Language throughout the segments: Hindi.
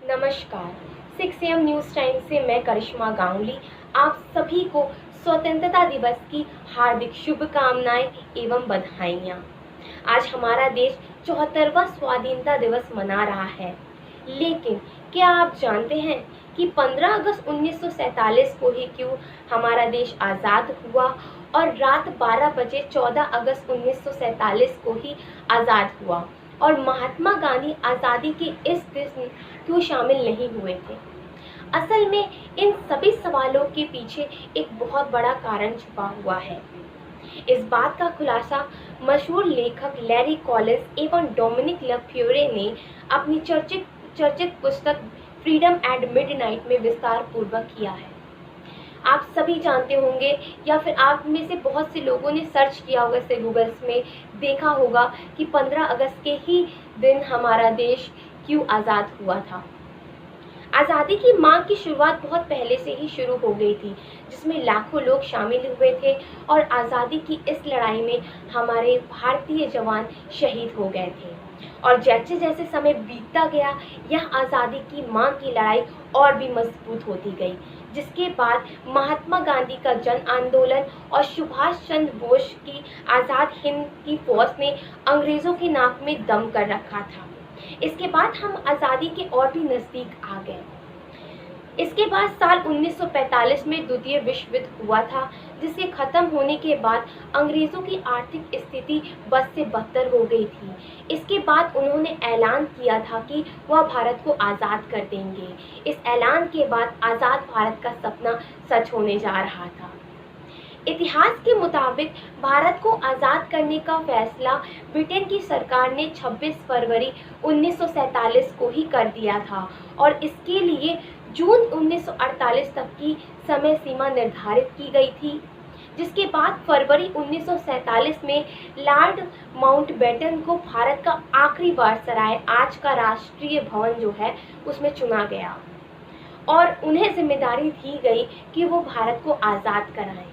नमस्कार। 6 AM न्यूज़ टाइम से मैं करिश्मा गांगुली आप सभी को स्वतंत्रता दिवस की हार्दिक शुभकामनाएं एवं बधाइयाँ। आज हमारा देश 74वां स्वाधीनता दिवस मना रहा है, लेकिन क्या आप जानते हैं कि 15 अगस्त 1947 को ही क्यों हमारा देश आज़ाद हुआ और रात 12 बजे 14 अगस्त 1947 को ही आज़ाद हुआ और महात्मा गांधी आज़ादी के इस दिन क्यों शामिल नहीं हुए थे। असल में इन सभी सवालों के पीछे एक बहुत बड़ा कारण छुपा हुआ है। इस बात का खुलासा मशहूर लेखक लैरी कॉलिंस एवं डोमिनिक लफेयोरे ने अपनी चर्चित पुस्तक फ्रीडम एट मिडनाइट में विस्तार पूर्वक किया है। आप सभी जानते होंगे या फिर आप में से बहुत से लोगों ने सर्च किया होगा, इसे गूगल्स में देखा होगा कि 15 अगस्त के ही दिन हमारा देश क्यों आज़ाद हुआ था। आज़ादी की मांग की शुरुआत बहुत पहले से ही शुरू हो गई थी, जिसमें लाखों लोग शामिल हुए थे और आज़ादी की इस लड़ाई में हमारे भारतीय जवान शहीद हो गए थे। और जैसे जैसे समय बीतता गया, यह आज़ादी की मांग की लड़ाई और भी मजबूत होती गई, जिसके बाद महात्मा गांधी का जन आंदोलन और सुभाष चंद्र बोस की आज़ाद हिंद की फौज ने अंग्रेज़ों की नाक में दम कर रखा था। इसके बाद हम आज़ादी के और भी नज़दीक आ गए। इसके बाद साल 1945 में द्वितीय विश्व युद्ध हुआ था, जिसके खत्म होने के बाद अंग्रेज़ों की आर्थिक स्थिति बद से बदतर हो गई थी। इसके बाद उन्होंने ऐलान किया था कि वह भारत को आज़ाद कर देंगे। इस ऐलान के बाद आज़ाद भारत का सपना सच होने जा रहा था। इतिहास के मुताबिक भारत को आज़ाद करने का फैसला ब्रिटेन की सरकार ने 26 फरवरी 1947 को ही कर दिया था और इसके लिए जून 1948 तक की समय सीमा निर्धारित की गई थी, जिसके बाद फरवरी 1947 में लॉर्ड माउंटबेटन को भारत का आखिरी वायसराय, आज का राष्ट्रीय भवन जो है, उसमें चुना गया और उन्हें जिम्मेदारी दी गई कि वो भारत को आज़ाद कराएं।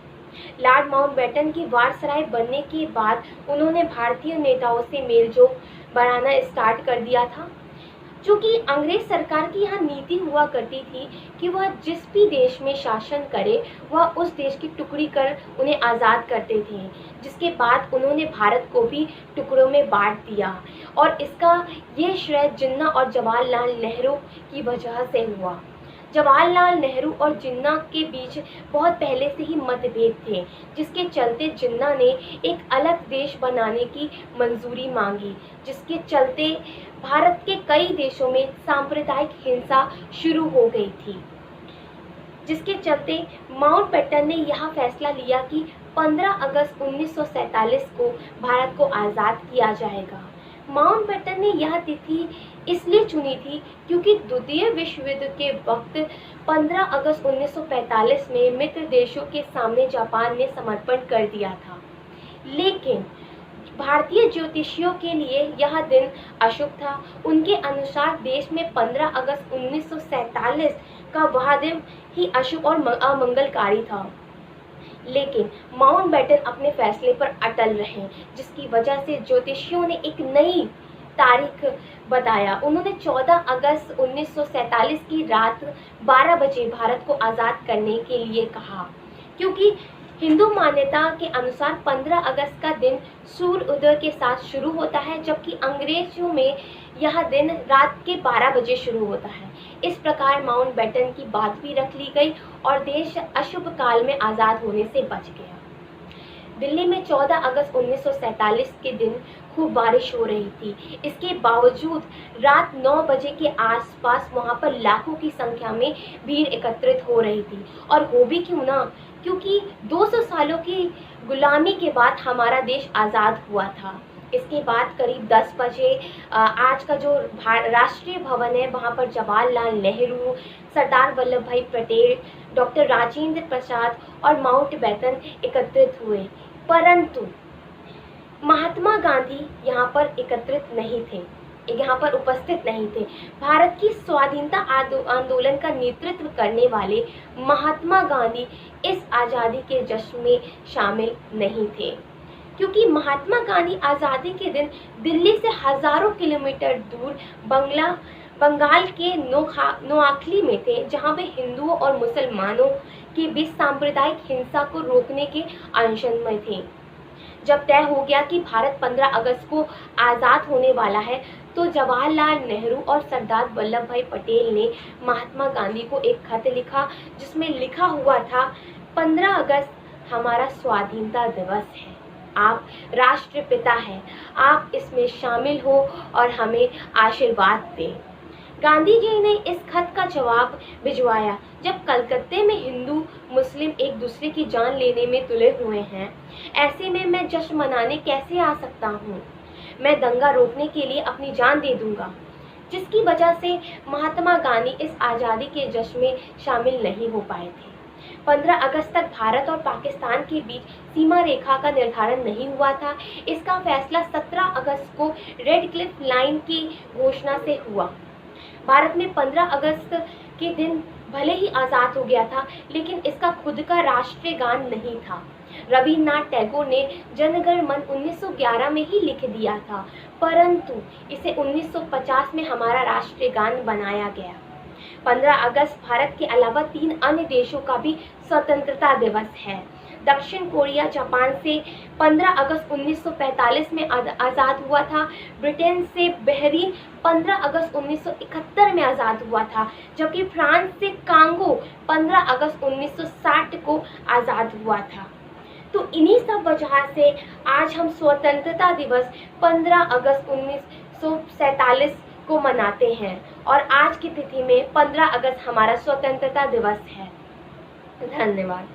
लॉर्ड माउंटबेटन की वायसराय बनने के बाद उन्होंने भारतीय नेताओं से मेलजोल बढ़ाना स्टार्ट कर दिया था। चूँकि अंग्रेज सरकार की यह नीति हुआ करती थी कि वह जिस भी देश में शासन करे, वह उस देश की टुकड़ी कर उन्हें आज़ाद करते थे, जिसके बाद उन्होंने भारत को भी टुकड़ों में बांट दिया और इसका ये श्रेय जिन्ना और जवाहरलाल नेहरू की वजह से हुआ। जवाहरलाल नेहरू और जिन्ना के बीच बहुत पहले से ही मतभेद थे, जिसके चलते जिन्ना ने एक अलग देश बनाने की मंजूरी मांगी, जिसके चलते भारत के कई देशों में सांप्रदायिक हिंसा शुरू हो गई थी, जिसके चलते माउंटबेटन ने यह फैसला लिया कि 15 अगस्त 1947 को भारत को आज़ाद किया जाएगा। माउंटबेटन ने यह तिथि इसलिए चुनी थी क्योंकि द्वितीय विश्व युद्ध के वक्त 15 अगस्त 1945 में मित्र देशों के सामने जापान ने समर्पण कर दिया था। लेकिन भारतीय ज्योतिषियों के लिए यह दिन अशुभ था। उनके अनुसार देश में 15 अगस्त 1947 का वह दिन ही अशुभ और अमंगलकारी था। लेकिन माउंटबेटन अपने फैसले पर अटल रहे, जिसकी वजह से ज्योतिषियों ने एक नई तारीख बताया। उन्होंने 14 अगस्त 1947 की रात 12 बजे भारत को आज़ाद करने के लिए कहा, क्योंकि हिंदू मान्यता के अनुसार 15 अगस्त का दिन सूर्य उदय के साथ शुरू होता है, जबकि अंग्रेजों में यह दिन रात के 12 बजे शुरू होता है। इस प्रकार माउंटबेटन की बात भी रख ली गई और देश अशुभ काल में आज़ाद होने से बच गया। दिल्ली में 14 अगस्त 1947 के दिन खूब बारिश हो रही थी। इसके बावजूद रात 9 बजे के आसपास वहां पर लाखों की संख्या में भीड़ एकत्रित हो रही थी। और हो भी क्यों ना, क्योंकि 200 सालों की गुलामी के बाद हमारा देश आज़ाद हुआ था। इसके बाद करीब 10 बजे आज का जो राष्ट्रीय भवन है, वहाँ पर जवाहरलाल नेहरू, सरदार वल्लभ भाई पटेल, डॉक्टर राजेंद्र प्रसाद और माउंटबेटन एकत्रित हुए, परंतु महात्मा गांधी यहाँ पर एकत्रित नहीं थे, यहाँ पर उपस्थित नहीं थे। भारत की स्वाधीनता आंदोलन का नेतृत्व करने वाले महात्मा गांधी इस आज़ादी के जश्न में शामिल नहीं थे, क्योंकि महात्मा गांधी आज़ादी के दिन दिल्ली से हजारों किलोमीटर दूर बंगाल के नोआखली में थे, जहां वे हिंदुओं और मुसलमानों के बीच सांप्रदायिक हिंसा को रोकने के अनशन में थे। जब तय हो गया कि भारत 15 अगस्त को आज़ाद होने वाला है, तो जवाहरलाल नेहरू और सरदार वल्लभ भाई पटेल ने महात्मा गांधी को एक खत लिखा, जिसमें लिखा हुआ था, 15 अगस्त हमारा स्वाधीनता दिवस है, आप राष्ट्रपिता हैं, आप इसमें शामिल हो और हमें आशीर्वाद दें। गांधी जी ने इस खत का जवाब भिजवाया, जब कलकत्ते में हिंदू मुस्लिम एक दूसरे की जान लेने में तुले हुए हैं, ऐसे में मैं जश्न मनाने कैसे आ सकता हूँ? मैं दंगा रोकने के लिए अपनी जान दे दूंगा। जिसकी वजह से महात्मा गांधी इस आज़ादी के जश्न में शामिल नहीं हो पाए थे। 15 अगस्त तक भारत और पाकिस्तान के बीच सीमा रेखा का निर्धारण नहीं हुआ था। इसका फैसला 17 अगस्त को रेड क्लिफ लाइन की घोषणा से हुआ। भारत में 15 अगस्त के दिन भले ही आज़ाद हो गया था, लेकिन इसका खुद का राष्ट्रीय गान नहीं था। रविन्द्रनाथ टैगोर ने जनगण मन 1911 में ही लिख दिया था, परंतु इसे 1950 में हमारा राष्ट्रीय गान बनाया गया। 15 अगस्त भारत के अलावा 3 अन्य देशों का भी स्वतंत्रता दिवस है। दक्षिण कोरिया जापान से 15 अगस्त 1945 में आज़ाद हुआ था। ब्रिटेन से बहरीन 15 अगस्त 1971 में आज़ाद हुआ था, जबकि फ्रांस से कांगो 15 अगस्त 1960 को आज़ाद हुआ था। तो इन्हीं सब वजह से आज हम स्वतंत्रता दिवस 15 अगस्त 1947 को मनाते हैं, और आज की तिथि में 15 अगस्त हमारा स्वतंत्रता दिवस है। धन्यवाद।